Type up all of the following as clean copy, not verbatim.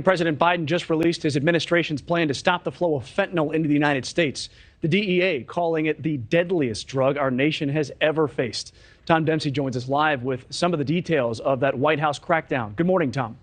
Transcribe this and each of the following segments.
President Biden just released his administration's plan to stop the flow of fentanyl into the United States. The DEA calling it the deadliest drug our nation has ever faced. Tom Dempsey joins us live with some of the details of that White House crackdown. Good morning, Tom.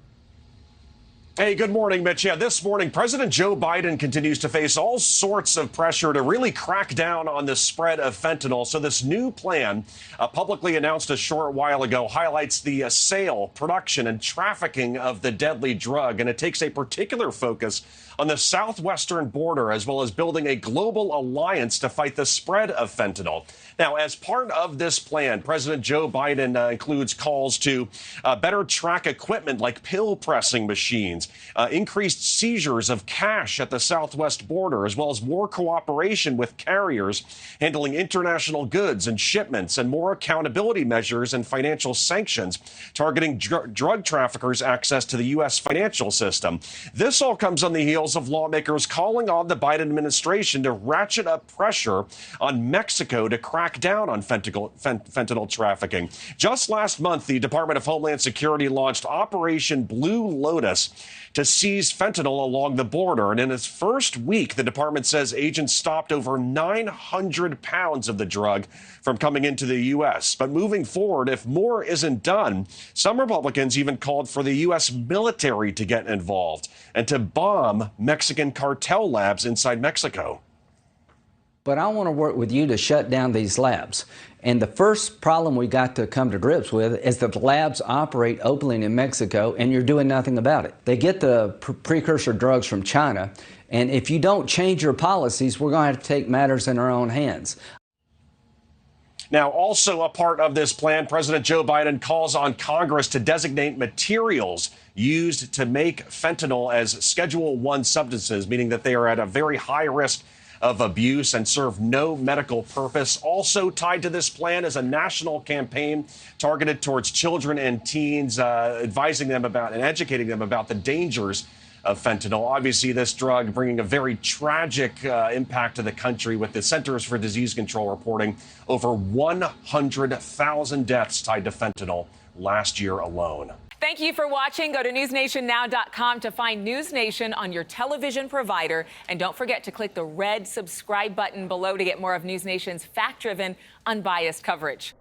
Hey, good morning, Mitch. Yeah, this morning, President Joe Biden continues to face all sorts of pressure to really crack down on the spread of fentanyl. So this new plan, publicly announced a short while ago, highlights the sale, production, and trafficking of the deadly drug. And it takes a particular focus on the southwestern border, as well as building a global alliance to fight the spread of fentanyl. Now, as part of this plan, President Joe Biden includes calls to better track equipment like pill pressing machines, increased seizures of cash at the southwest border, as well as more cooperation with carriers handling international goods and shipments, and more accountability measures and financial sanctions targeting drug traffickers' access to the U.S. financial system. This all comes on the heels of lawmakers calling on the Biden administration to ratchet up pressure on Mexico to crack down on fentanyl trafficking. Just last month, the Department of Homeland Security launched Operation Blue Lotus to seize fentanyl along the border. And in its first week, the department says agents stopped over 900 pounds of the drug from coming into the U.S. But moving forward, if more isn't done, some Republicans even called for the U.S. military to get involved and to bomb Mexican cartel labs inside Mexico. But I want to work with you to shut down these labs. And the first problem we got to come to grips with is that the labs operate openly in Mexico, and you're doing nothing about it. They get the precursor drugs from China, and if you don't change your policies, we're going to have to take matters in our own hands. Now, also a part of this plan, President Joe Biden calls on Congress to designate materials used to make fentanyl as Schedule I substances, meaning that they are at a very high risk of abuse and serve no medical purpose. Also tied to this plan is a national campaign targeted towards children and teens, advising them about and educating them about the dangers of fentanyl. Obviously, this drug bringing a very tragic impact to the country, with the Centers for Disease Control reporting over 100,000 deaths tied to fentanyl last year alone. Thank you for watching. Go to newsnationnow.com to find NewsNation on your television provider. And don't forget to click the red subscribe button below to get more of NewsNation's fact-driven, unbiased coverage.